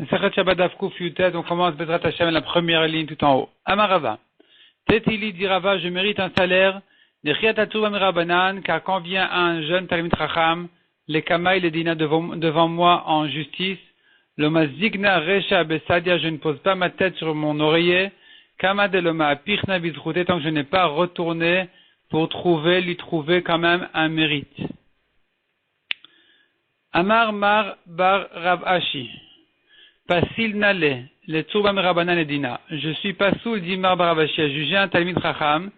Sechet Shabbat Daf Kuf Yutet, on commence Bezrat Hashem la première ligne tout en haut. Amarava. Tetili dit Rava, je mérite un salaire. Nechiat Atouba Mirabanan, car quand vient un jeune Talmid Chacham, les Kamaï, les Dina devant moi en justice, le Mazigna Recha Besadia, je ne pose pas ma tête sur mon oreiller, Kama de Loma Pichna Bizrouté, tant que je n'ai pas retourné pour lui trouver quand même un mérite. Amar Mar Bar Rav Ashi. Pasil Nale, les Tsurba Mirabanan et Dina. Je suis Pasoul d'Imar Bar Rav Ashi à juger un Talmid Chacham.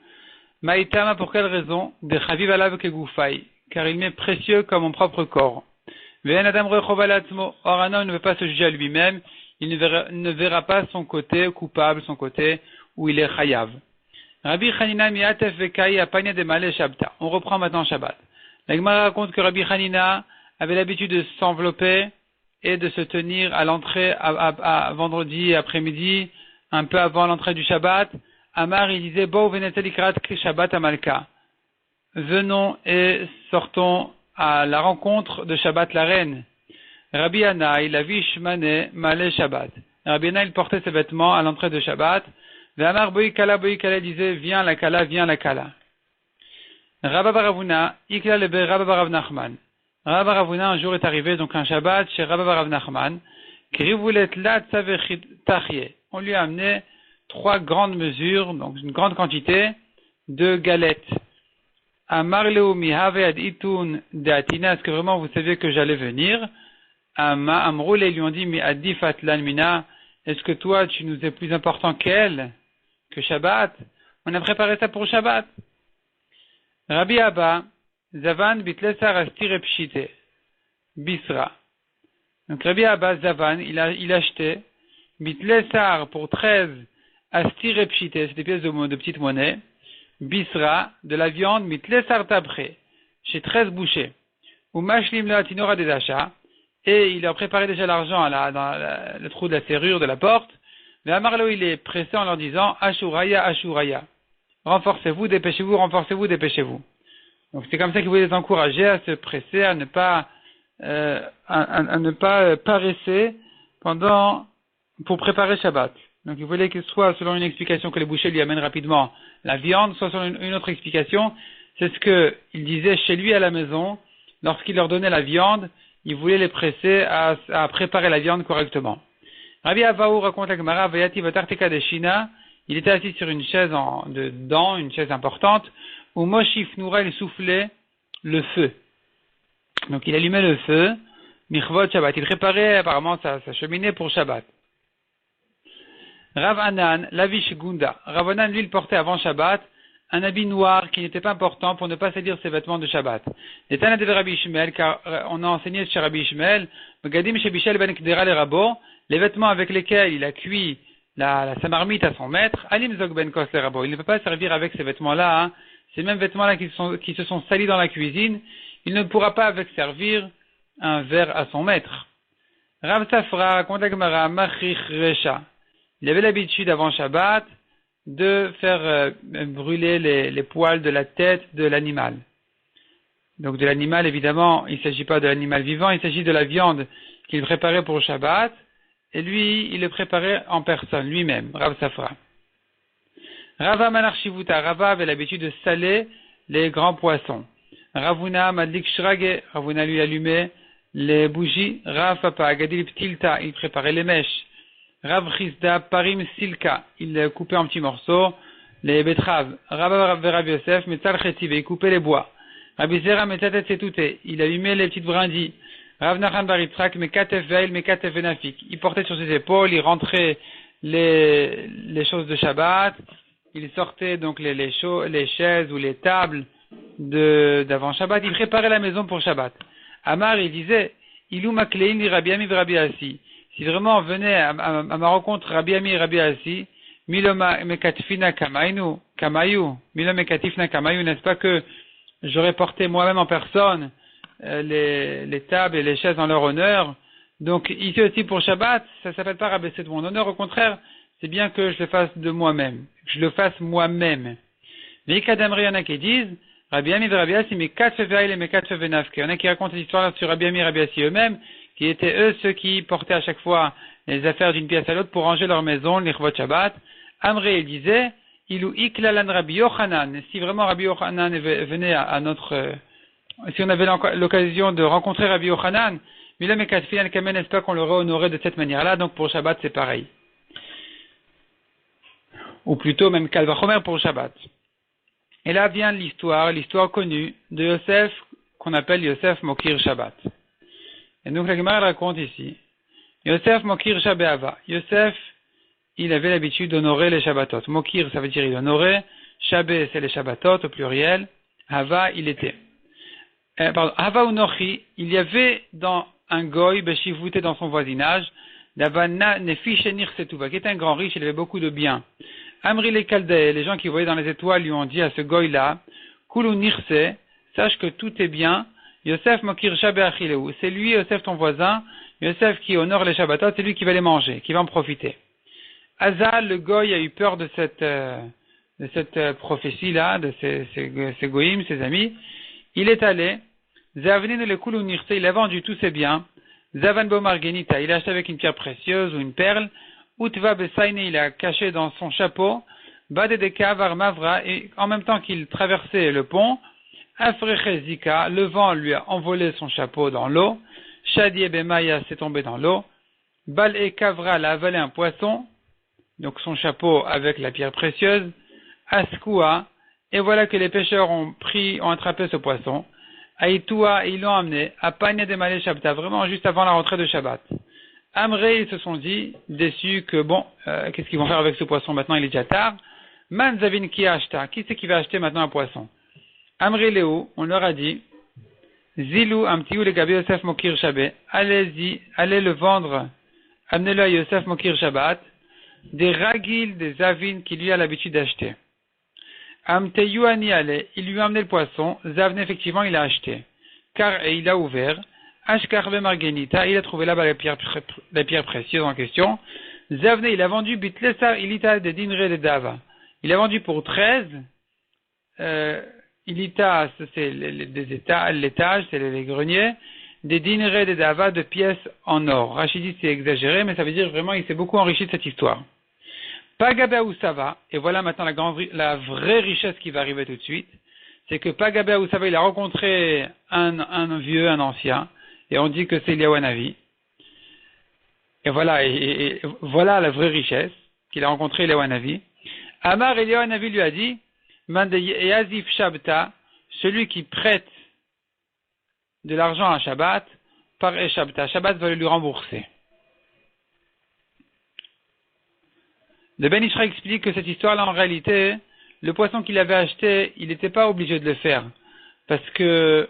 Maïtama, pour quelle raison? De Chaviv Alav Kegoufai, car il m'est précieux comme mon propre corps. Ve'en Adam Rechov Alatzmo. Or un homme ne veut pas se juger à lui-même, il ne verra pas son côté coupable, son côté où il est chayav. Rabbi Hanina mi'atef vekai apanya de malé shabta. On reprend maintenant Shabbat. La Gemara raconte que Rabbi Hanina avait l'habitude de s'envelopper et de se tenir à l'entrée à vendredi après-midi, un peu avant l'entrée du Shabbat. Amar, il disait, Bo venetelikrat Shabbat amalka. Venons et sortons à la rencontre de Shabbat la reine. Rabbi Hanna, il a vu Shmane malé Shabbat. Rabbi Hanna, il portait ses vêtements à l'entrée de Shabbat. Amar Boi Kala disait, viens la Kala. Rabba Baravuna, Ikla lebe Rabba Barav Nachman. Rabba Baravuna, un jour est arrivé, donc un Shabbat, chez Rabba Barav Nachman. Krivoulet la tzavechit tachye. On lui a amené 3 grandes mesures, donc une grande quantité de galettes. Amar leu mihave ad itun de atina. Est-ce que vraiment vous saviez que j'allais venir? Amroul, ils lui ont dit, mi adifat lanmina. Est-ce que toi, tu nous es plus important qu'elle, que Shabbat? On a préparé ça pour Shabbat. Rabbi Abba, Zavan bitlesar astir epshite, bisra. Donc Rabbi Abba, Zavan, il a acheté bitlesar pour 13 astir epshite, c'est des pièces de petite monnaie, bisra, de la viande, bitlesar tabré, chez 13 bouchers. Ou mashlim la tinora des achats, et il a préparé déjà l'argent dans le trou de la serrure de la porte. Mais Amarlo, il est pressé en leur disant, Ashuraya, Ashuraya. Renforcez-vous, dépêchez-vous. Donc c'est comme ça qu'il voulait les encourager à se presser, à ne pas paresser pour préparer Shabbat. Donc il voulait que soit selon une explication que les bouchers lui amènent rapidement la viande, soit selon une autre explication. C'est ce qu'il disait chez lui à la maison, lorsqu'il leur donnait la viande, il voulait les presser à préparer la viande correctement. Rabbi Avaou raconte la Gemara, Vayati Vatarteka de Shina, il était assis sur une chaise une chaise importante, où Moshif Noura, il soufflait le feu. Donc il allumait le feu, Michvot Shabbat, il préparait apparemment sa cheminée pour Shabbat. Rav Anan, Lavish Gunda, Rav Anan, lui, il portait avant Shabbat un habit noir qui n'était pas important pour ne pas salir ses vêtements de Shabbat. Les Tana de Rabbi Ishmael, car on a enseigné chez Rabbi Ishmael, Megadim chez Bishel ben Kdera le Rabo, les vêtements avec lesquels il a cuit sa marmite à son maître, Alim Zog ben Kos le Rabo. Il ne peut pas servir avec ces vêtements-là, ces mêmes vêtements-là qui se sont salis dans la cuisine, il ne pourra pas avec servir un verre à son maître. Rav Safra raconte la Gemara, Machich Recha. Il avait l'habitude avant Shabbat de faire brûler les poils de la tête de l'animal. Donc de l'animal, évidemment, il ne s'agit pas de l'animal vivant, il s'agit de la viande qu'il préparait pour Shabbat, et lui, il le préparait en personne, lui-même, Rav Safra. Rava Manarchivuta, Rava avait l'habitude de saler les grands poissons. Ravuna Madlik Shrage, Ravuna lui allumait les bougies. Rav Papa Agadil Ptilta, il préparait les mèches. Rav Chizda Parim Silka, il coupait en petits morceaux les betteraves. Rav Yosef Metzal Chetive, il coupait les bois. Rabbi Zera Metzatet Setute, il allumait les petites brindilles. Rav Nachan Baritzrak Mekatef Veil Mekatef Venafik, il portait sur ses épaules, il rentrait les choses de Shabbat, il sortait donc les chaises ou les tables d'avant Shabbat, il préparait la maison pour Shabbat. Amar, il disait, Ilou Maklein li Rabbi Ami Rabbi Asi. Si vraiment on venait à ma rencontre Rabbi Ami et Rabbi Asi, Miloma Mekatifna Kamayu, Miloma Mekatifna Kamayu, n'est-ce pas que j'aurais porté moi-même en personne les tables et les chaises en leur honneur. Donc ici aussi pour Shabbat, ça ne s'appelle pas rabaisser de mon honneur, au contraire, c'est bien que je le fasse moi-même. Les Kadamri, il y en a qui disent, Rabbi Ami et Rabbi Asi, mais quatre veil et mes quatre venafke. Il y en a qui racontent l'histoire sur Rabbi Ami et Rabbi Asi eux-mêmes, qui étaient eux ceux qui portaient à chaque fois les affaires d'une pièce à l'autre pour ranger leur maison, l'Ichvot Shabbat. Amré, il disait, Ilou iklalan Rabbi Yochanan. Si vraiment Rabbi Yochanan venait à notre, si on avait l'occasion de rencontrer Rabbi Yochanan, Milam et Katfilan Kamen, n'est-ce pas qu'on l'aurait honoré de cette manière-là, donc pour Shabbat c'est pareil. Ou plutôt même Kalvachomer pour Shabbat. Et là vient l'histoire connue de Yosef, qu'on appelle Yosef Mokir Shabbat. Et donc la Gemara raconte ici, Yosef Mokir Shabbat. Yosef, il avait l'habitude d'honorer les Shabbatot. Mokir, ça veut dire il honorait. Shabbat, c'est les Shabbatot au pluriel. Hava, il était. Hava Unochi, il y avait dans un goy, Beshivouté dans son voisinage, Davana Nefi Shenir Setuva, qui était un grand riche, il avait beaucoup de biens. Amri les Chaldéens, les gens qui voyaient dans les étoiles lui ont dit à ce goy-là, Kulu Nirse, sache que tout est bien, Yosef Mokir Shabbat Achileu, c'est lui, Yosef ton voisin, Yosef qui honore les Shabbatot, c'est lui qui va les manger, qui va en profiter. Hazal, le goy, a eu peur de cette prophétie-là, de ces goïms, ses amis. Il est allé, Zavnin le Kulu Nirse, il a vendu tous ses biens, Zavan Bomargenita, il a acheté avec une pierre précieuse ou une perle, Utva Besaine, il a caché dans son chapeau, Badedeka Varmavra, et en même temps qu'il traversait le pont, Afrechezika, le vent lui a envolé son chapeau dans l'eau, Shadi Ebemaya s'est tombé dans l'eau, Bal et Kavra l'a avalé un poisson, donc son chapeau avec la pierre précieuse, Askua, et voilà que les pêcheurs ont attrapé ce poisson, Aïtoua, ils l'ont amené, à Panya de Malé Shabbat, vraiment juste avant la rentrée de Shabbat. Amré, ils se sont dit, déçus, que bon, qu'est-ce qu'ils vont faire avec ce poisson maintenant, il est déjà tard. Man Zavin qui acheta, qui c'est qui va acheter maintenant un poisson? Amré Léo, on leur a dit, Zilou Amtiou le Gabi Yosef Mokir Shabbat, allez-y, allez le vendre, amenez-le à Yosef Mokir Shabbat, des ragil, des avines qu'il lui a l'habitude d'acheter. Amteyou Ani allait, il lui a amené le poisson, Zavne effectivement il a acheté, car il a ouvert, Ashkarbe Margenita, il a trouvé là-bas la pierre précieuse en question. Zavne, il a vendu Bitlesar Ilita de Dinre de Dava. Il a vendu pour 13. Ilita, c'est l'étage, c'est les greniers. Des Dinre de Dava de pièces en or. Rachidi, c'est exagéré, mais ça veut dire vraiment, il s'est beaucoup enrichi de cette histoire. Pagabea Oussava, et voilà maintenant la vraie richesse qui va arriver tout de suite. C'est que Pagabea Oussava, il a rencontré un vieux, un ancien. Et on dit que c'est Eliyahu Hanavi. Et voilà, et voilà la vraie richesse qu'il a rencontré Eliyahu Hanavi. Amar Eliyahu Hanavi lui a dit, Mande Yazif Shabta, celui qui prête de l'argent à Shabbat, par Shabta, Shabbat va lui rembourser. Le Ben Ishra explique que cette histoire-là, en réalité, le poisson qu'il avait acheté, il n'était pas obligé de le faire. Parce que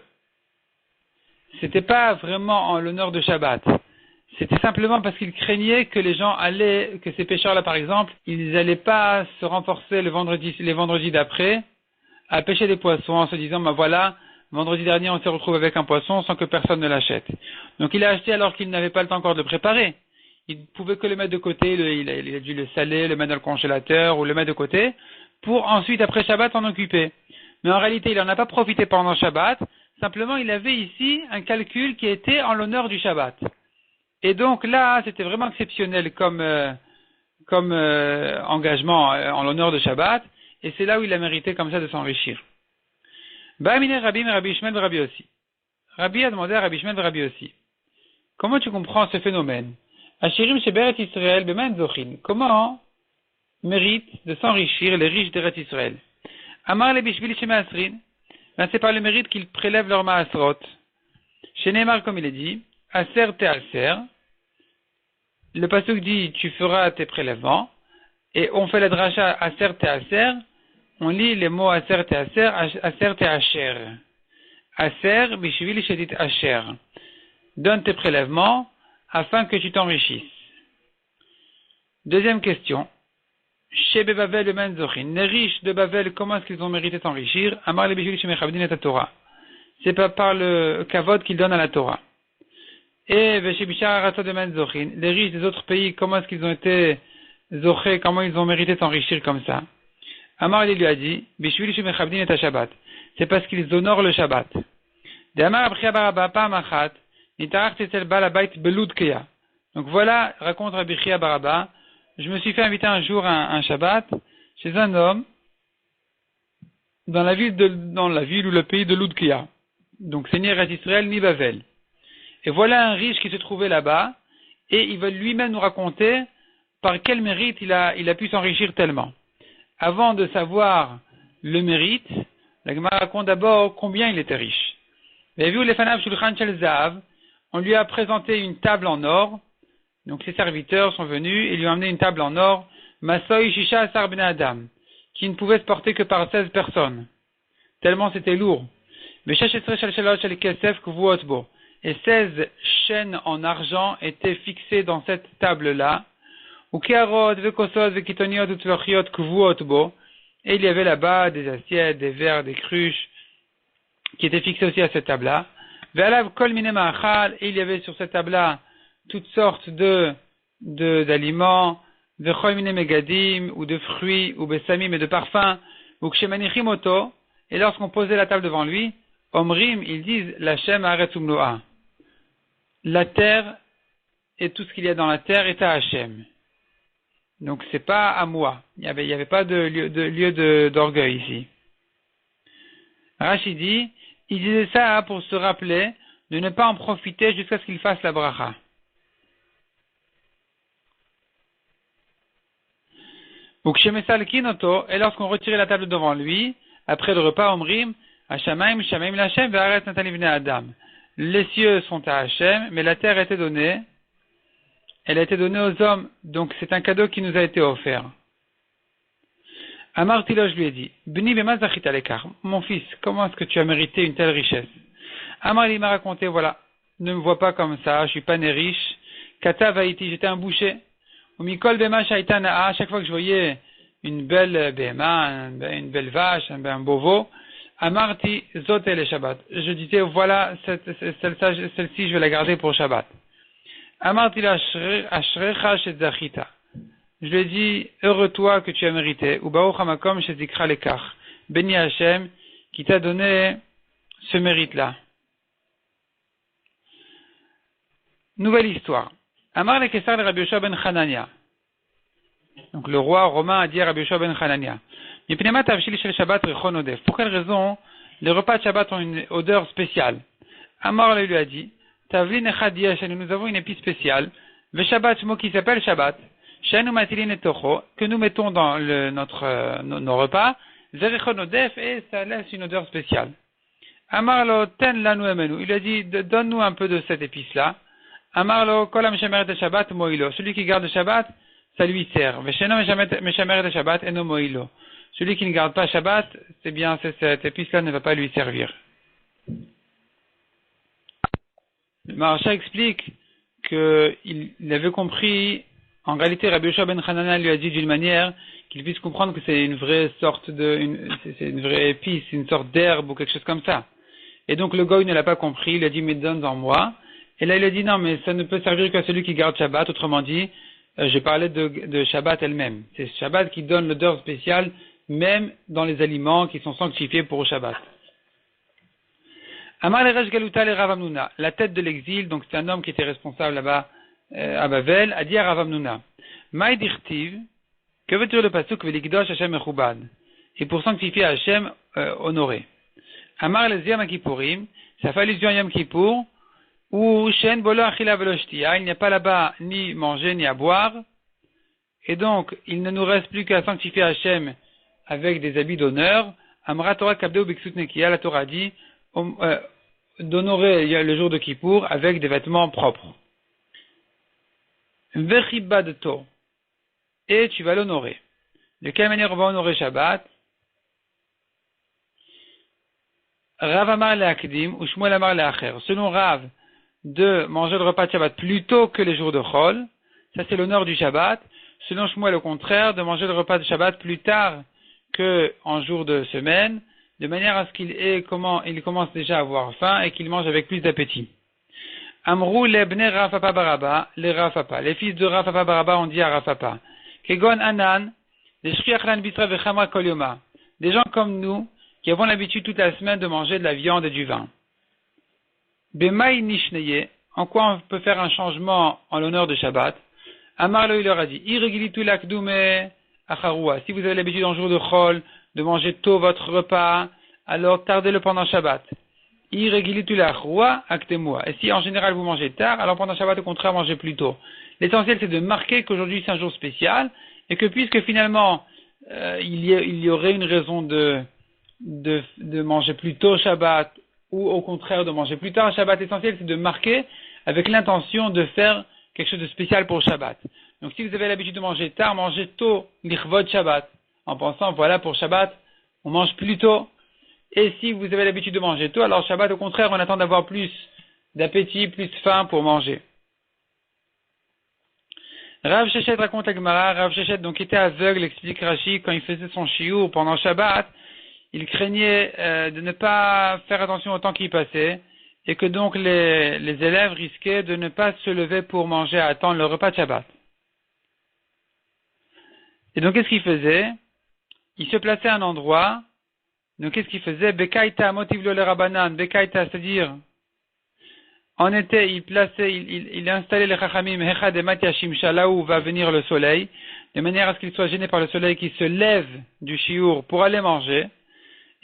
c'était pas vraiment en l'honneur de Shabbat. C'était simplement parce qu'il craignait que les gens que ces pêcheurs-là par exemple, ils n'allaient pas se renforcer les vendredis d'après, à pêcher des poissons en se disant, voilà, vendredi dernier on s'est retrouvé avec un poisson sans que personne ne l'achète. Donc il a acheté alors qu'il n'avait pas le temps encore de le préparer. Il pouvait que le mettre de côté, il a dû le saler, le mettre dans le congélateur ou le mettre de côté, pour ensuite après Shabbat s'en occuper. Mais en réalité il n'en a pas profité pendant Shabbat. Simplement, il avait ici un calcul qui était en l'honneur du Shabbat. Et donc là, c'était vraiment exceptionnel comme engagement en l'honneur de Shabbat. Et c'est là où il a mérité comme ça de s'enrichir. Ba'amine Rabbi, mais Rabbi Ishmael Rabbi aussi. Rabbi a demandé à Rabbi Ishmael Rabbi aussi. Comment tu comprends ce phénomène? Ashirim Sheberet Israël Beman Zochin. Comment méritent de s'enrichir les riches d'Eretz Israël? Amar le Bishvil Shemaasrin. Ben, c'est par le mérite qu'ils prélèvent leur maasrot. Chez Neymar, comme il est dit, Aser te Aser. Le pasuk dit, tu feras tes prélèvements. Et on fait la dracha Aser te Aser. On lit les mots Aser te Aser, Aser te Asher. Aser, Bishvil Shedit Asher. Donne tes prélèvements afin que tu t'enrichisses. Deuxième question. Chez Bavel le Menzochin, les riches de Bavel, comment est-ce qu'ils ont mérité de s'enrichir? Amar le Bishul Shemechabdin et Torah. C'est pas par le kavod qu'ils donnent à la Torah. Et chez Bishar Aratot de Menzochin, les riches des autres pays, comment est-ce qu'ils ont été zochés, comment ils ont mérité de s'enrichir comme ça? Amar lui a dit, Bishul Shemechabdin et Shabbat. C'est parce qu'ils honorent le Shabbat. De Amar Abchia Baraba Pamachat, Nitarach Tetzel Balabait Beludkeya. Donc voilà, raconte Rabbi Chia Baraba, je me suis fait inviter un jour un Shabbat chez un homme dans la ville ou le pays de Loudkia. Donc c'est ni Eretz Israël ni Bavel. Et voilà un riche qui se trouvait là-bas et il va lui-même nous raconter par quel mérite il a pu s'enrichir tellement. Avant de savoir le mérite, la Gemara raconte d'abord combien il était riche. On lui a présenté une table en or. Donc ses serviteurs sont venus et lui ont amené une table en or, Masoy Shisha Asar Ben Adam, qui ne pouvait se porter que par 16 personnes. Tellement c'était lourd. Et 16 chaînes en argent étaient fixées dans cette table-là. Et il y avait là-bas des assiettes, des verres, des cruches, qui étaient fixés aussi à cette table-là. Et il y avait sur cette table-là toutes sortes d'aliments, de chol mine megadim, ou de fruits, ou besamim et de parfums, ou kshemanichim oto, et lorsqu'on posait la table devant lui, omrim, ils disent, l'Hashem haaretz umloa. La terre, et tout ce qu'il y a dans la terre est à Hachem. Donc c'est pas à moi. Il y avait pas de lieu d'orgueil ici. Rashi dit, il disait ça pour se rappeler de ne pas en profiter jusqu'à ce qu'il fasse la bracha. Et lorsqu'on retirait la table devant lui, après le repas, Omrim, Hashamaim, Shamaim Lachem, Ve'aretz Natan Livnei Adam. Les cieux sont à Hachem, mais la terre a été donnée. Elle a été donnée aux hommes, donc c'est un cadeau qui nous a été offert. Amar Tilo, je lui ai dit, Bni bema zachita lekar, mon fils, comment est-ce que tu as mérité une telle richesse? Amar il m'a raconté, voilà, ne me vois pas comme ça, je suis pas né riche. Kata vaiti, j'étais un boucher. Mikol bema shaitana, à chaque fois que je voyais une belle bema, une belle vache, un beau veau, amarti zotel le Shabbat. Je disais, voilà, celle-ci, je vais la garder pour Shabbat. Amarti la ashrecha shetzachita. Je lui ai dit, heureux toi que tu as mérité. Ubaou hamakom shezikra lekar. Béni Hachem, qui t'a donné ce mérite-là. Nouvelle histoire. Amar le Kesar le Rabbi Yoshua ben Hanania. Donc le roi romain a dit à Rabbi Yoshua ben Hanania, pour quelle raison les repas de Shabbat ont une odeur spéciale? Amar lui a dit, nous avons une épice spéciale, le Shabbat, mot qui s'appelle Shabbat, que nous mettons dans nos repas, et ça laisse une odeur spéciale. Amar ten lanu emenu. Il a dit, donne-nous un peu de cette épice-là. Amarlo, kolam shamer de Shabbat moilo. Celui qui garde le Shabbat, ça lui sert. Vesheno meshamer de Shabbat eno moilo. Celui qui ne garde pas Shabbat, c'est bien, cette épice-là ne va pas lui servir. Le Maharsha explique qu'il avait compris, en réalité, Rabbi Yoshua ben Hanania lui a dit d'une manière qu'il puisse comprendre que c'est une vraie sorte c'est une vraie épice, une sorte d'herbe ou quelque chose comme ça. Et donc le goy ne l'a pas compris, il a dit, mais donne-en moi. Et là, il a dit, non, mais ça ne peut servir qu'à celui qui garde Shabbat. Autrement dit, je parlais de Shabbat elle-même. C'est Shabbat qui donne l'odeur spéciale, même dans les aliments qui sont sanctifiés pour Shabbat. Amar le Resh Galuta le Rav Hamnuna. La tête de l'exil, donc c'est un homme qui était responsable là-bas, à Bavel, a dit à Rav Hamnuna, Maï dirtiv, que veut dire le pasuk velikdosh Hashem echubad? Et pour sanctifier Hashem, honoré. Amar le Yom Kippourim, ça fait allusion à Yom Kippour, où Shen Bolo Achila Velo Shtia, il n'y a pas là-bas ni manger ni à boire, et donc il ne nous reste plus qu'à sanctifier Hachem avec des habits d'honneur. Amra Torah Kabdeu Biksut Nekia, la Torah dit d'honorer le jour de Kippour avec des vêtements propres. Vechibadto, et tu vas l'honorer. De quelle manière on va honorer Shabbat? Rav Amar Le'akdim ou Shmuel Amar Le'acher. Selon Rav, de manger le repas de Shabbat plus tôt que les jours de Chol, ça c'est l'honneur du Shabbat. Selon Shmuel, au contraire, de manger le repas de Shabbat plus tard que en jour de semaine, de manière à ce il commence déjà à avoir faim et qu'il mange avec plus d'appétit. Amrou lebne Rafapa Baraba, les Rafapa. Les fils de Rafapa Baraba ont dit à Rafapa, Kegon Anan, des Shriachlan Bitra Vechamra Kolyoma, des gens comme nous, qui avons l'habitude toute la semaine de manger de la viande et du vin. Bemaï Nishneye, en quoi on peut faire un changement en l'honneur de Shabbat? Amarlo, il leur a dit, Irregilitu lakdume acharua. Si vous avez l'habitude en jour de Chol de manger tôt votre repas, alors tardez-le pendant Shabbat. Irregilitu l'acharua aktemua. Et si en général vous mangez tard, alors pendant Shabbat au contraire mangez plus tôt. L'essentiel c'est de marquer qu'aujourd'hui c'est un jour spécial et que puisque finalement il y aurait une raison de manger plus tôt Shabbat ou au contraire de manger plus tard Shabbat, l'essentiel c'est de marquer avec l'intention de faire quelque chose de spécial pour Shabbat. Donc si vous avez l'habitude de manger tard, mangez tôt l'Ichvod Shabbat, en pensant voilà pour Shabbat, on mange plus tôt. Et si vous avez l'habitude de manger tôt, alors Shabbat au contraire, on attend d'avoir plus d'appétit, plus faim pour manger. Rav Shechet raconte à Gemara, Rav Shechet donc était aveugle, explique Rashi, quand il faisait son shiur pendant Shabbat, il craignait de ne pas faire attention au temps qui passait, et que donc les élèves risquaient de ne pas se lever pour manger à attendre le repas de Shabbat. Et donc qu'est-ce qu'il faisait? Il se plaçait à un endroit, donc qu'est-ce qu'il faisait? Bekaita motivlo le rabanan, Bekaita, c'est-à-dire, en été, il installait les chachamim, hechad et matiashim, là où va venir le soleil, de manière à ce qu'il soit gêné par le soleil qui se lève du shiur pour aller manger,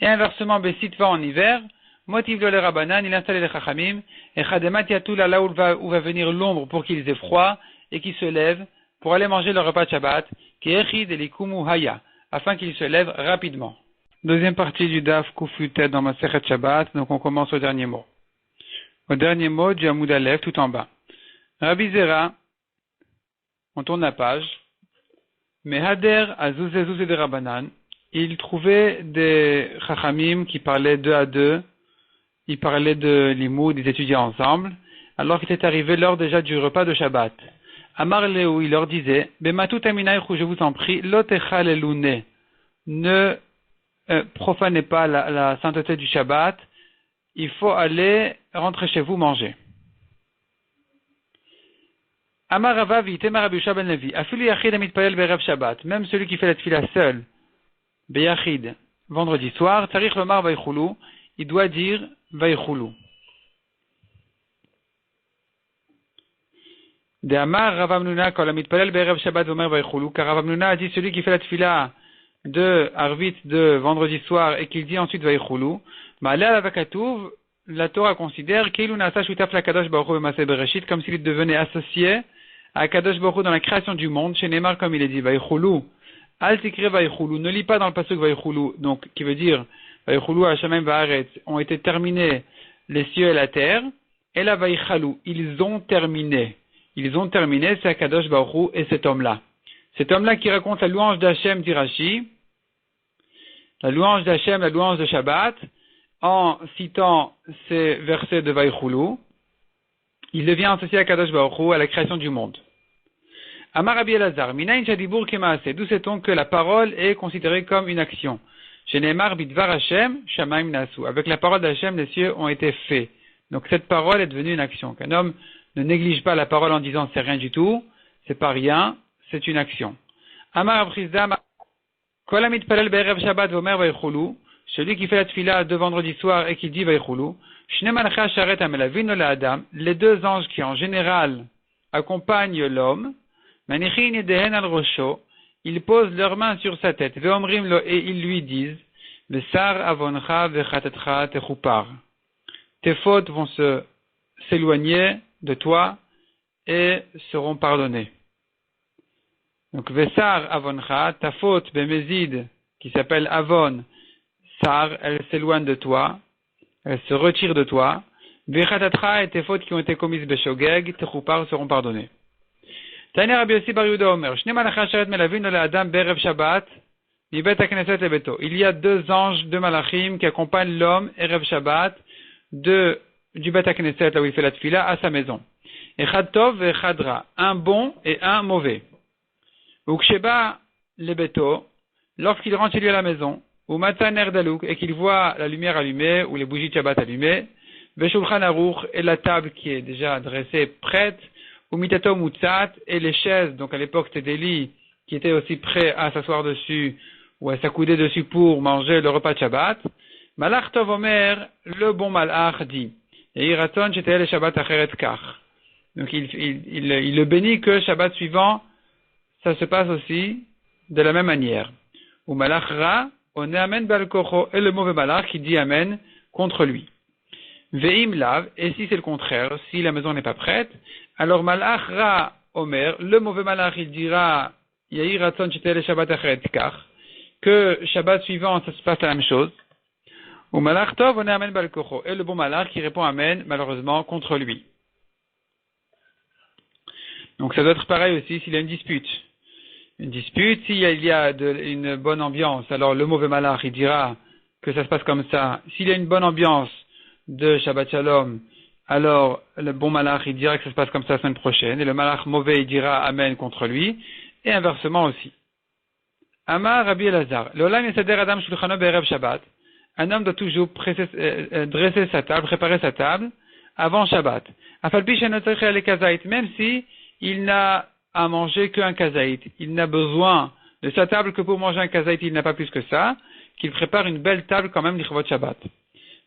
et inversement, Besitva en hiver, motivlo le rabanan, il installait les chachamim, hechad et matiatoula, là où va venir l'ombre pour qu'ils aient froid, et qui se lèvent pour aller manger le repas de Shabbat, qui est echid et likumu haya, afin qu'ils se lèvent rapidement. Deuxième partie du Daf Kufutet dans ma Masechet Shabbat, donc on commence au dernier mot. Au dernier mot du Hamoud Aleph, tout en bas. Rabbi Zera, on tourne la page, Mehader Azuzé Zuzé de Rabbanan, il trouvait des Chachamim qui parlaient deux à deux, ils parlaient de l'Imoud, ils étudiaient ensemble, alors qu'il était arrivé l'heure déjà du repas de Shabbat. Amar Léou, il leur disait, Bematout Aminaïchou, je vous en prie, Lotechal Elouné, ne profanez pas la sainteté du Shabbat, il faut aller rentrer chez vous manger. Amar Ravavi, Temar Rabbi Yosha ben Levi, Afili Yachid Amitpalel Berev Shabbat, même celui qui fait la tefila seul, Beyachid, vendredi soir, Tarich Lomar Vaychulu, il doit dire Vaychulu. De Amar Ravamnuna, quand Amitpalel Berev Shabbat Vomer Vaychulu, car Ravamnuna a dit celui qui fait la tefila de Arvit de vendredi soir et qu'il dit ensuite Vaychulu, Ma'aleh Avakatouv, la Torah considère qu'il unasa shutaf la Kadosh Baruch Hu b'maseh bereshit, comme s'il devenait associé à Kadosh Baruch Hu dans la création du monde, chez Neymar comme il est dit Vaychulu, al tikre Vaychulu, ne lis pas dans le pasuk Vaychulu, donc qui veut dire Vaychulu Hashamayim va'aretz, ont été terminés les cieux et la terre, et la Vaychalu, ils ont terminé, c'est à Kadosh Baruch Hu et cet homme-là qui raconte la louange d'Hachem d'Irachi, la louange d'Hachem, la louange de Shabbat, en citant ces versets de Vaychulu, il devient associé à Kadosh Baruch Hu, à la création du monde. Amar Rabbi Elazar, Minayin Shadibur Kemaaseh, d'où sait-on que la parole est considérée comme une action? Chez Neymar Bidvar Hashem, Shamaim Nasu. Avec la parole d'Hachem, les cieux ont été faits. Donc cette parole est devenue une action. Qu'un homme ne néglige pas la parole en disant c'est rien du tout, c'est pas rien, c'est une action. Amar Abrizda, Kol Amitpalel Be'erev Shabbat Vomer Vaychulu, celui qui fait la tefila de vendredi soir et qui dit Vaychulu, Shne Malcha Sharet Amelavin le Adam, les deux anges qui en général accompagnent l'homme, Manichin Yedehen al Rosho, ils posent leurs mains sur sa tête, Veomrim lo, et ils lui disent, Besar Avoncha Vechatetcha Techupar. Tes fautes vont s'éloigner de toi et seront pardonnées. Donc Vesar Avoncha, ta faute Bemezid, qui s'appelle Avon, Sar, elle s'éloigne de toi, elle se retire de toi. Vechatatra, et tes fautes qui ont été commises Beshogeg, Techupar seront pardonnées. Tanya Rabbi Yossi bar Yehuda Omer, Shne malachim sharet melavin le Adam berev Shabbat, mi bet hakneset lebeto. Il y a deux anges, deux malachim, qui accompagnent l'homme, Erev Shabbat, du bet hakneset, là où il fait la tefila, à sa maison. Echad tov et echad ra, un bon et un mauvais. Uksheba lebeto, lorsqu'il rentre chez lui à la maison, ou matan erdalouk, et qu'il voit la lumière allumée, ou les bougies de Shabbat allumées, Veshulchan Aruch, et la table qui est déjà dressée, prête, ou mitato mutzat, et les chaises, donc à l'époque c'était des lits qui étaient aussi prêts à s'asseoir dessus, ou à s'accouder dessus pour manger le repas de Shabbat. Malach Tov Omer, le bon malach dit, et iraton shetel Shabbat acheret kach. Donc il le bénit que Shabbat suivant, ça se passe aussi de la même manière. Ou malach ra, on est amen bal kocho, et le mauvais malach qui dit amen contre lui. Ve'im lav, et si c'est le contraire, si la maison n'est pas prête, alors malach ra omer, le mauvais malach il dira yahi ratzon shetel Shabbat achret kach, que Shabbat suivant ça se passe la même chose. Ou malach tov, on est amen bal kocho, et le bon malach qui répond amen malheureusement contre lui. Donc ça doit être pareil aussi s'il y a une dispute. Une dispute, s'il y a une bonne ambiance, alors le mauvais malach il dira que ça se passe comme ça. S'il y a une bonne ambiance de Shabbat Shalom, alors le bon malach il dira que ça se passe comme ça la semaine prochaine, et le malach mauvais il dira amen contre lui, et inversement aussi. Amar Rabbi Elazar, l'olam yasader adam shulchano be'erev Shabbat. Un homme doit toujours dresser sa table, préparer sa table avant Shabbat. Afalpi shenot tzarich le kazait, même si il n'a à manger qu'un kazaït. Il n'a besoin de sa table que pour manger un kazaït, il n'a pas plus que ça, qu'il prépare une belle table quand même l'Ichvot Shabbat.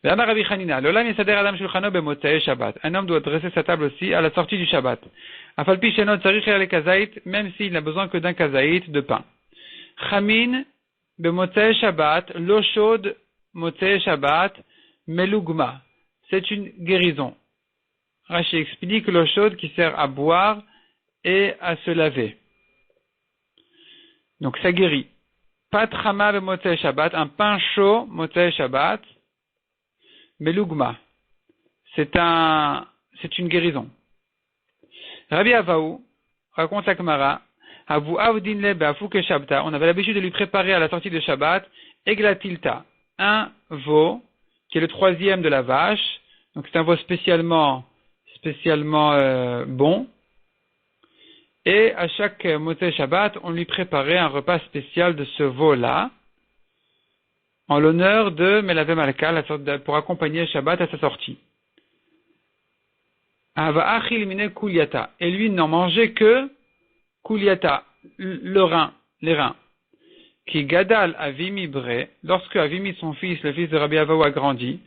Un homme doit dresser sa table aussi à la sortie du Shabbat. Même s'il n'a besoin que d'un kazaït de pain. Chamin b'motzei Shabbat, l'eau chaude motzei Shabbat, melugma. C'est une guérison. Rashi explique l'eau chaude qui sert à boire et à se laver. Donc ça guérit. Pat chama b'motzei Shabbat, un pain chaud motzei Shabbat, melugma. C'est une guérison. Rabbi Avaou raconte la Gemara, Avu avdin le be'afuk Shabbat. On avait l'habitude de lui préparer à la sortie de Shabbat eglatilta, un veau qui est le troisième de la vache. Donc c'est un veau spécialement bon. Et à chaque Motzei Shabbat, on lui préparait un repas spécial de ce veau-là, en l'honneur de Melavé Malka, pour accompagner Shabbat à sa sortie. Ava achil mine kuliata. Et lui n'en mangeait que kuliata, les reins. Qui gadal avimi bre, lorsque Avimi, son fils, le fils de Rabbi Avaou, a grandi,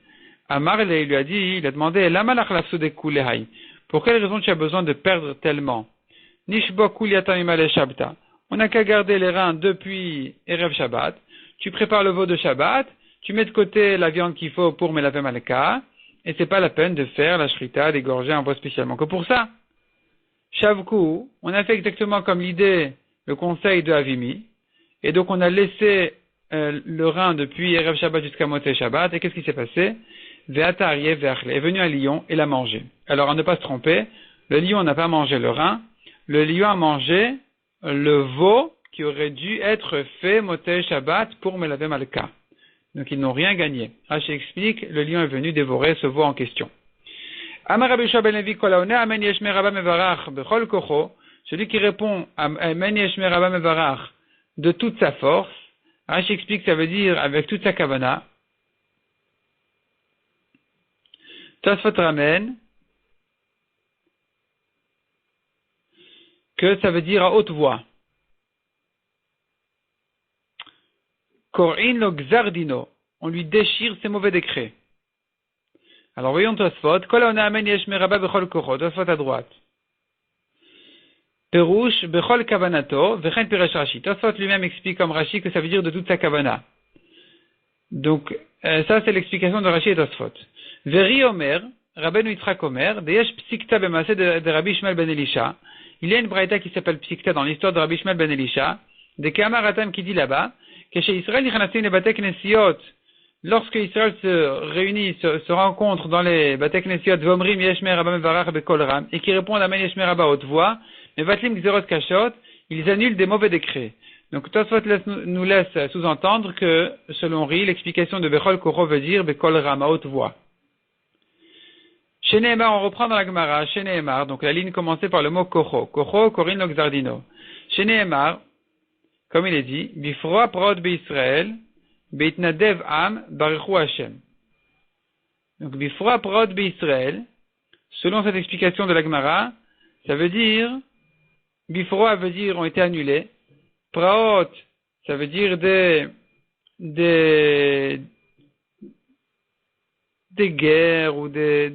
Amarle, il lui a dit, il a demandé, lama lachlafsu de kulehai. Pour quelle raison tu as besoin de perdre tellement? Nishbo kuliata mimale shabta. On n'a qu'à garder les reins depuis Erev Shabbat. Tu prépares le veau de Shabbat, tu mets de côté la viande qu'il faut pour Melavé Malka, et c'est pas la peine de faire la shrita, d'égorger un veau spécialement que pour ça. Shavku, on a fait exactement comme l'idée, le conseil de Avimi, et donc on a laissé le rein depuis Erev Shabbat jusqu'à Motzei Shabbat, et qu'est-ce qui s'est passé? Ve'atariye ve'achle, est venu un lion et l'a mangé. Alors à ne pas se tromper, le lion n'a pas mangé le rein, le lion a mangé le veau qui aurait dû être fait Motzei Shabbat pour Melavé Malka. Donc ils n'ont rien gagné. Rashi explique, le lion est venu dévorer ce veau en question. Amar Rabbi Yoshua ben Levi kol haoneh amen yeshmei rabba mevarach bechol kocho, celui qui répond amen yeshmei rabba mevarach de toute sa force, Rashi explique, ça veut dire avec toute sa kavana. Tosfot ramène que ça veut dire à haute voix. Kor'in lo gzardino, on lui déchire ses mauvais décrets. Alors voyons Tosfot, kol haoneh amen yeshmei rabba bechol kocho, Tosfot à droite. Perouche bechol kavanato, vechen piresh Rashi. Tosfot lui-même explique comme Rashi que ça veut dire de toute sa kavana. Donc ça c'est l'explication de Rashi et Tosfot. Veri Omer, Rabbeinu Yitzchak Omer, Deyesh Psikta b'maaseh de Rabbi Ishmael ben Elisha. Il y a une braïta qui s'appelle Psikta dans l'histoire de Rabbi Ishmael ben Elisha, de Kamaratam qui dit là-bas, que chez Israël Nichanasim le Batek Nesiot, lorsque Israël se réunit, se rencontre dans les Batek Nesiot, Vomrim Yeshmei Rabba Mevarach Bekol Ram, et qui répondent à Yeshmei Rabba haute voix, mais Vatlim Gzerot Kashot, ils annulent des mauvais décrets. Donc Tosfot nous laisse sous-entendre que, selon Ri, l'explication de Bechol Koro veut dire Bekol Ram à haute voix. Chez Nehemar, on reprend dans la Gemara, chez Nehemar, donc la ligne commencée par le mot Kocho, Kocho, Korin Loxardino. Chez Nehemar, comme il est dit, Bifroa Prod Be'Israël, Beitnadev Am, Baruchu Hashem. Donc Bifroa Prod Be'Israël, selon cette explication de la Gemara, ça veut dire, Bifroa veut dire ont été annulés, Praot, ça veut dire des guerres ou les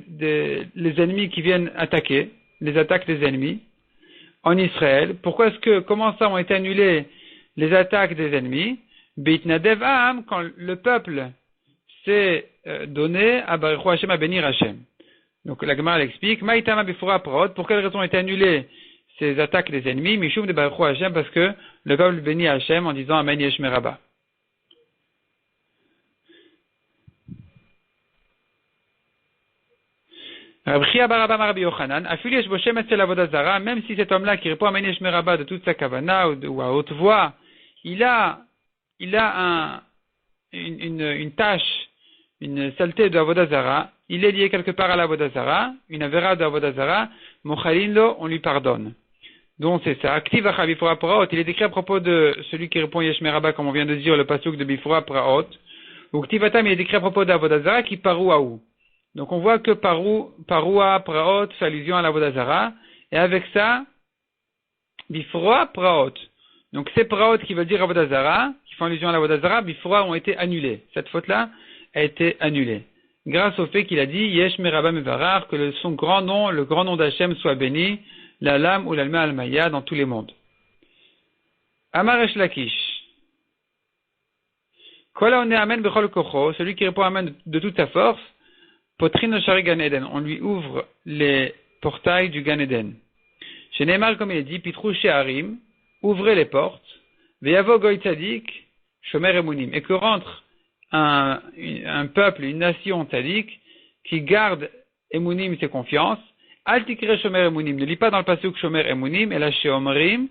ennemis qui viennent attaquer. les attaques des ennemis en Israël. Comment ça ont été annulées les attaques des ennemis? Beitnadev Am, quand le peuple s'est donné à Baruch Hashem, à bénir Hashem. Donc la Gemara l'explique. Maïtama bifura praot. Pour quelle raison ont été annulées ces attaques des ennemis? Mishum de Baruch Hashem, parce que le peuple bénit Hashem en disant Amen Yesh Meraba. Même si cet homme-là qui répond à Amen Yesh Meraba de toute sa kavana ou à haute voix, il a une tâche, une saleté de Avodah Zara, il est lié quelque part à l'Avodah Zara, une avera de Avodah Zara, Mochalinlo, on lui pardonne. Donc c'est ça. Active Acha Bifura Praot, il est écrit à propos de celui qui répond Yesh Meraba, comme on vient de dire, le pasuk de Bifura Praot. Ou Ktivatam, il est écrit à propos d'Avodah Zara qui parouaou. Donc on voit que Paroua Praot fait allusion à l'Avodah Zara, et avec ça, Bifura Praot. Donc ces Praot qui veulent dire Avodah Zara, qui font allusion à l'Avodah Zara, Bifura ont été annulés. Cette faute-là a été annulée. Grâce au fait qu'il a dit Yesh Meraba Mevarar, que son grand nom, le grand nom d'Hachem soit béni, la lame ou l'alma al-maya dans tous les mondes. Amar Resh Lakish. Kola on est Amen Bechol Kocho, celui qui répond Amen de toute sa force, Potrin Shari Gan Eden, on lui ouvre les portails du Gan Eden. Chez Neymar, comme il est dit, Pitrou Sheharim, ouvrez les portes, Veyavo Goy Tzadik, Shomer Emunim, et que rentre un peuple, une nation tzadik, qui garde Emunim, ses confiances. Al tikre Shomer Emunim, ne lis pas dans le pasuk Shomer Emunim, et là Sheomrim,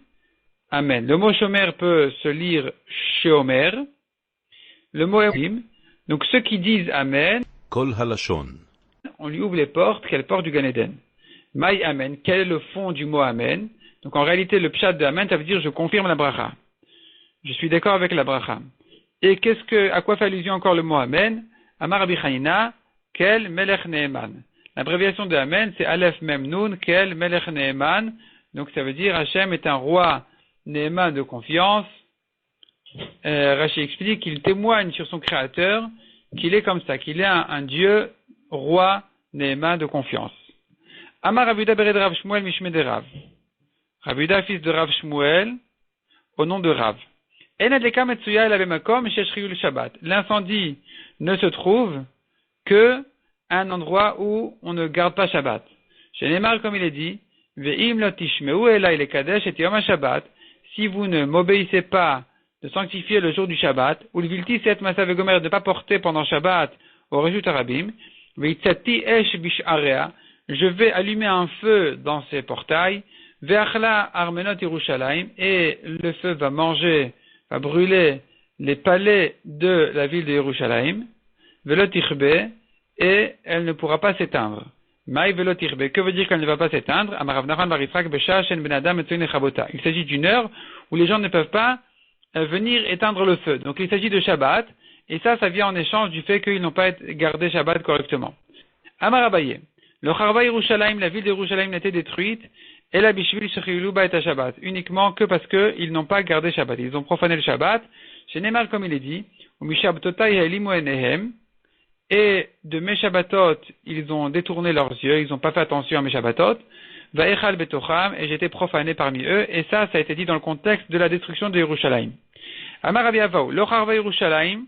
Amen. Le mot Shomer peut se lire Sheomer, le mot Emunim, donc ceux qui disent Amen, Kol halashon. On lui ouvre les portes, quelle porte du Gan Eden. Maï Amen, quel est le fond du mot Amen? Donc en réalité, le pshat de Amen, ça veut dire je confirme la bracha. Je suis d'accord avec la bracha. Et à quoi fait allusion encore le mot Amen? Amar Rabbi Chanina, Kel Melech Neeman. L'abréviation de Amen, c'est Aleph Mem Nun, Kel Melech Neeman. Donc ça veut dire Hachem est un roi Neeman de confiance. Rashi explique qu'il témoigne sur son créateur qu'il est comme ça, qu'il est un Dieu roi Neeman de confiance. Amar Rabuda Bered Rav Shmuel Mishme de Rav. Rabuda, fils de Rav Shmuel, au nom de Rav. L'incendie ne se trouve que à un endroit où on ne garde pas Shabbat. Chez Neymar, comme il est dit, si vous ne m'obéissez pas de sanctifier le jour du Shabbat, ou le vilti set masav gomer de ne pas porter pendant Shabbat au Reshut Arabim, je vais allumer un feu dans ces portails, ve'achla armenot Yerushalayim, et le feu va brûler les palais de la ville de Yerushalayim, velotichbe, et elle ne pourra pas s'éteindre. Maï velotichbe, que veut dire qu'elle ne va pas s'éteindre? Il s'agit d'une heure où les gens ne peuvent pas venir éteindre le feu. Donc il s'agit de Shabbat, et ça vient en échange du fait qu'ils n'ont pas gardé Shabbat correctement. Amar Abaye, le Charva Yerushalayim, la ville de Yerushalayim, a été détruite, et la Bishvil Shechilu Ba et Shabbat, uniquement que parce qu'ils n'ont pas gardé Shabbat. Ils ont profané le Shabbat. Chez Neymar, comme il est dit, et de mes Shabbatot, ils ont détourné leurs yeux, ils n'ont pas fait attention à mes Shabbatot, Vaechal Betocham, et j'étais profané parmi eux, et ça a été dit dans le contexte de la destruction de Yerushalayim. Amar Rabbi Avaou, lo Charva Yerushalayim,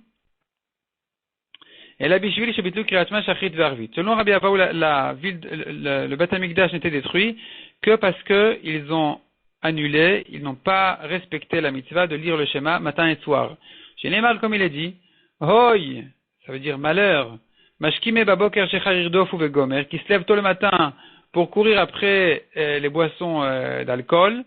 et la Bishvil Shebitu Kiratma Shachrit Varvit. Selon Rabbi Avaou, la ville, le Beth Amikdash n'était détruit que parce que ils ont annulé, ils n'ont pas respecté la mitzvah de lire le schéma matin et soir. Chez Neymar, comme il est dit, Hoy, ça veut dire malheur, Mashkime Baboker Shecharirdof ou Vegomer, qui se lève tôt le matin pour courir après les boissons d'alcool,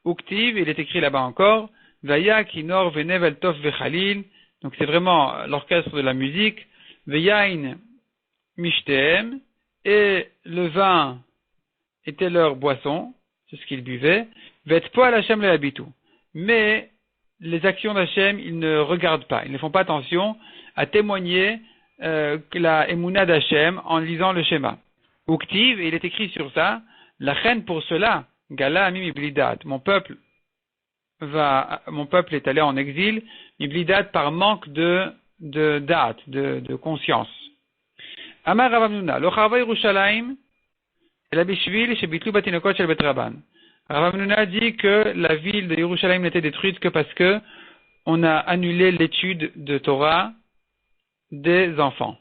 Uktiv, il est écrit là-bas encore, Vaya Kinor Venevel Tov Vechalil, donc c'est vraiment l'orchestre de la musique, Veyain Mishtem, et le vin était leur boisson, c'est ce qu'ils buvaient, Vetpoal Hashem le habitu. Mais les actions d'Hachem, ils ne regardent pas, ils ne font pas attention à témoigner la Emouna d'Hachem en lisant le schéma. Uktiv, et il est écrit sur ça, la reine pour cela, Gala Amim Iblidat, mon peuple est allé en exil, Iblidat par manque de date, de conscience. Amar Rav Hamnuna, lo Charva Yerushalayim, Et la Bishvil, chez Bitlu Batinokot Shel Betraban. Rav Hamnuna a dit que la ville de Yerushalayim n'était détruite que parce que on a annulé l'étude de Torah des enfants.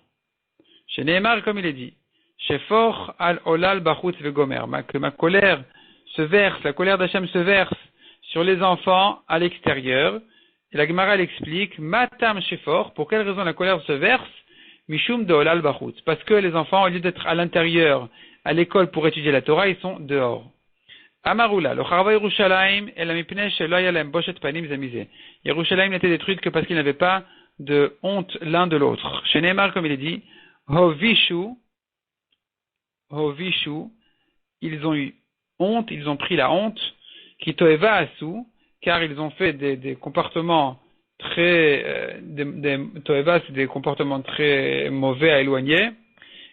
Chez Nehemar, comme il est dit, chez For al Olal Bachutz Vegomer, que ma colère se verse, la colère d'Hachem se verse sur les enfants à l'extérieur. Et la Gemara l'explique, Matam Shefor, pour quelle raison la colère se verse? Mishum de Olal Bachutz, parce que les enfants, au lieu d'être à l'intérieur, à l'école pour étudier la Torah, ils sont dehors. Amarula, le Charva Yerushalayim et la Mipnei Sheloyalem Boshet Panim Zamizé. Yerushalayim n'était détruite que parce qu'ils n'avaient pas de honte l'un de l'autre. Chez Neymar, comme il est dit, Hovishu, ils ont eu honte, ils ont pris la honte, qui toeva asu, car ils ont fait des comportements très, toeva, c'est des comportements très mauvais à éloigner.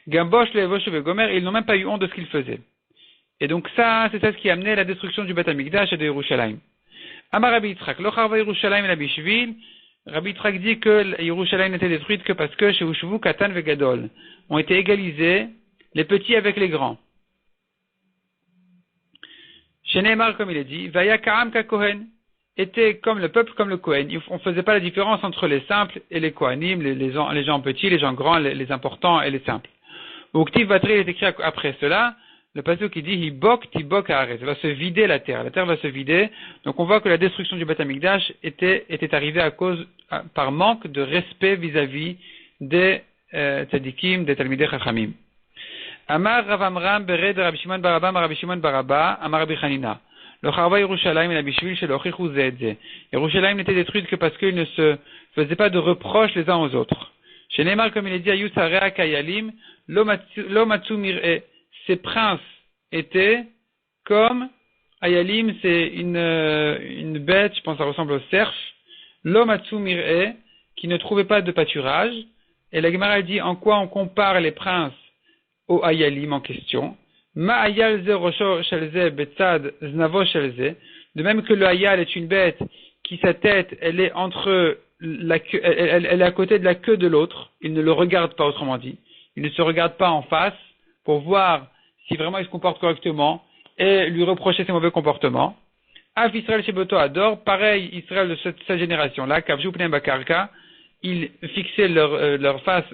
Gambosh levosh vegomer, ils n'ont même pas eu honte de ce qu'ils faisaient. Et donc ça, c'est ça ce qui a amené la destruction du Beth Amikdash et de Yerushalayim. Amar Rabbi Yitzchak, lo charva Yerushalayim la bishvil. Rabbi Yitzchak dit que Yerushalayim n'était détruite que parce que chez Ushvu, Katan vegadol ont été égalisés les petits avec les grands. Chez Neymar, comme il est dit, Vaya Kaam Ka Kohen était comme le peuple, comme le Kohen. On ne faisait pas la différence entre les simples et les Kohanim, les gens petits, les gens grands, les importants et les simples. Uktiv Batri est écrit après cela. Le passage qui dit Hibok Tibok Haaretz, va se vider la terre va se vider. Donc on voit que la destruction du Beth Amikdash était arrivée par manque de respect vis-à-vis des tzadikim, des Talmidei Chachamim. Amar Rav Amram Bered Rabbi Shimon Baraba, Amar Rabbi Chanina. Le Charva Yerushalayim et la Bishvil chez l'Ochichu Zedze. Yerushalayim n'était détruite que parce qu'ils ne se faisaient pas de reproches les uns aux autres. Chez Neymar, comme il est dit, Ayus Harea Kayalim, Lo Matsu Mir'e. Ces princes étaient comme Ayalim, c'est une bête, je pense que ça ressemble au cerf, Lomatsu Mir'e, qui ne trouvait pas de pâturage. Et la Gemara dit en quoi on compare les princes au Ayalim en question. Ma Ayal ze Rosho Shelze Betzad Znavo Shelze. De même que le Ayal est une bête qui sa tête, elle est entre la queue, elle est à côté de la queue de l'autre. Il ne le regarde pas, autrement dit. Il ne se regarde pas en face pour voir si vraiment il se comporte correctement et lui reprocher ses mauvais comportements. Af Israël Sheboto Ador, pareil, Israël de cette génération-là, Kavju Pnem Bakarka, ils fixaient leur face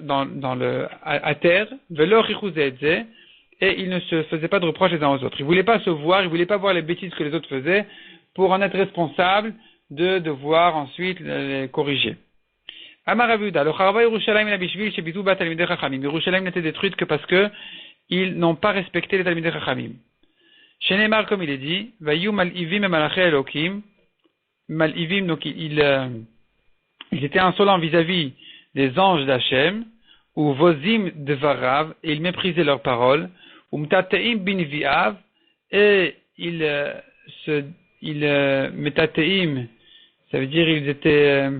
à terre, Velor Ichuzedze, et ils ne se faisaient pas de reproches les uns aux autres. Ils voulaient pas se voir, ils voulaient pas voir les bêtises que les autres faisaient pour en être responsables de devoir ensuite les corriger. Amar Avuda, le Charva Yerushalayim la Bishvil Shebitu Bat Talmidei Chachamim. Yerushalayim n'était détruite que parce que ils n'ont pas respecté les Talmidei Chachamim. Chez Neymar, comme il est dit, Vayu Mal'ivim et Malaché Elokim. Mal'ivim, donc ils étaient insolents vis-à-vis des anges d'Hachem, ou Vozim de Varav, et ils méprisaient leurs paroles, ou Mtateim bin Viav, et Mtateim, ça veut dire ils étaient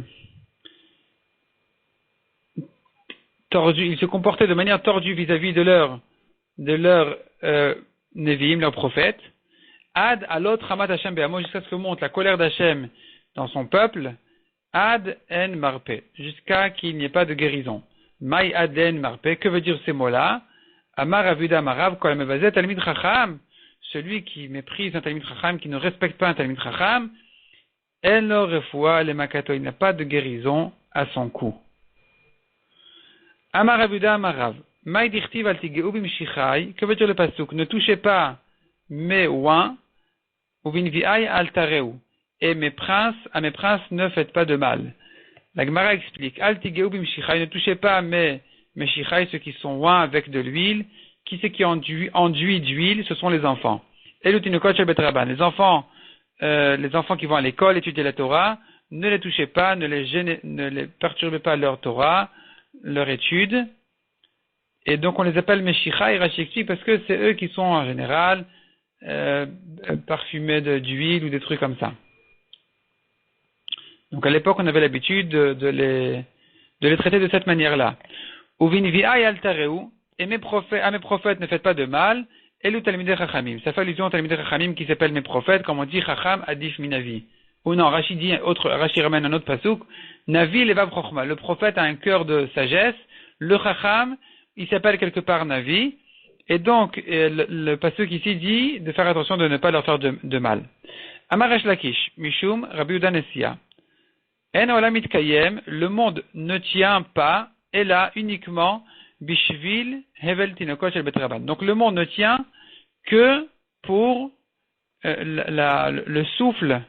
tordus, ils se comportaient de manière tordue vis-à-vis de leur Nevi'im, leurs prophètes. Ad alot Ramat Hashem be'amo, jusqu'à ce que monte la colère d'Hachem dans son peuple. Ad en marpe, jusqu'à qu'il n'y ait pas de guérison. Mai ad en marpe, que veut dire ces mots-là? Amar avuda marav kol mevazet talmid chacham, celui qui méprise un talmid chacham, qui ne respecte pas un talmid chacham, en lo refoua le makato, il n'a pas de guérison à son cou. Amar avuda amarav. Que veut dire le pasuk? Ne touchez pas mes ouins, ou vinvi'ai altareu, et à mes princes ne faites pas de mal. La Gemara explique, altigeu bimshichai, ne touchez pas mes shichai, ceux qui sont ouins avec de l'huile. Qui c'est qui enduit d'huile? Ce sont les enfants. Les enfants qui vont à l'école étudier la Torah, ne les touchez pas, ne les perturbez pas leur Torah, leur étude. Et donc on les appelle Meshicha et Rashi explique parce que c'est eux qui sont en général parfumés d'huile ou des trucs comme ça. Donc à l'époque on avait l'habitude de les traiter de cette manière-là. Uvinvi'ai altareu, et à mes prophètes ne faites pas de mal, elu talmidei chachamim. Ça fait allusion aux talmidei chachamim qui s'appellent mes prophètes, comme on dit chacham adif minavi. Ou non, Rashi ramène un autre pasuk, navi levav chochma. Le prophète a un cœur de sagesse, le chacham il s'appelle quelque part Navi, Et donc, le pasuk ici dit de faire attention de ne pas leur faire de mal. Amar Resh Lakish, Mishum, Rabbi Yehuda Nessia. En olam mitkayem, le monde ne tient pas, et là uniquement, bishvil hevel tinokot shel bet rabban. Donc le monde ne tient que pour le souffle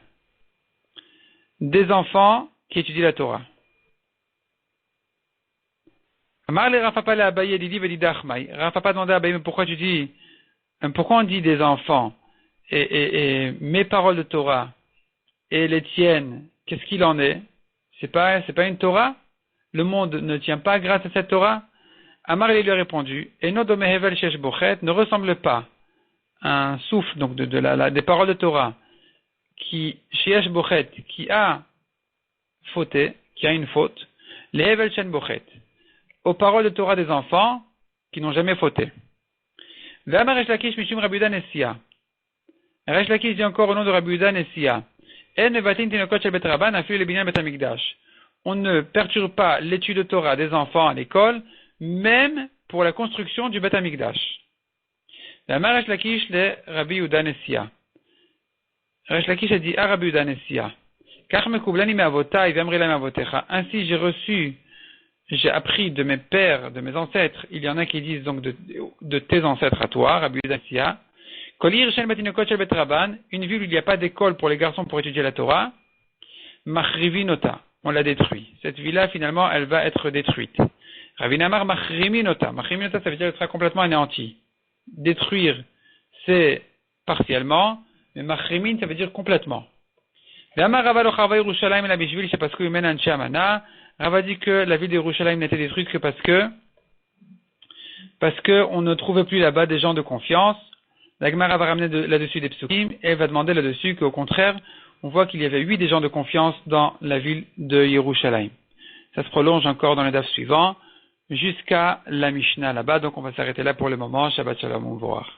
des enfants qui étudient la Torah. Amar le Rafa le Abaye Didi Velidachmai. Rafa pas demandé à Abaye, mais pourquoi on dit des enfants et mes paroles de Torah et les tiennes, qu'est-ce qu'il en est? C'est pas une Torah? Le monde ne tient pas grâce à cette Torah? Amar lui a répondu, Eno dome hevel shesh bochet ne ressemble pas à un souffle, donc des paroles de Torah, qui, shesh bochet, qui a fauté, qui a une faute, les hevel shen bochet, aux paroles de Torah des enfants qui n'ont jamais fauté. Ve'amar Resh Lakish mishum Rabbi Yehuda Nessia. Resh Lakish dit encore au nom de Rabbi Yehuda Nessia. On ne perturbe pas l'étude de Torah des enfants à l'école, même pour la construction du Beth Amikdash. Ve'amar Resh Lakish le Rabbi Yehuda Nessia. Resh Lakish a dit à Rabbi Yehuda Nessia. Ainsi j'ai appris de mes pères, de mes ancêtres, il y en a qui disent donc de tes ancêtres à toi, Rabbi Yehuda Nessia, une ville où il n'y a pas d'école pour les garçons pour étudier la Torah, Machrivinota, on l'a détruit. Cette ville-là, finalement, elle va être détruite. Ravinamar Machriminota, Machriminota, ça veut dire qu'elle sera complètement anéantie. Détruire, c'est partiellement, mais Machrimin, ça veut dire complètement. Rava dit que la ville de Yerushalayim n'était détruite que parce que on ne trouvait plus là-bas des gens de confiance. La Gemara va ramener là-dessus des psukim et va demander là-dessus qu'au contraire, on voit qu'il y avait 8 des gens de confiance dans la ville de Yerushalayim. Ça se prolonge encore dans les daf suivants jusqu'à la Mishnah là-bas, donc on va s'arrêter là pour le moment. Shabbat Shalom, au revoir.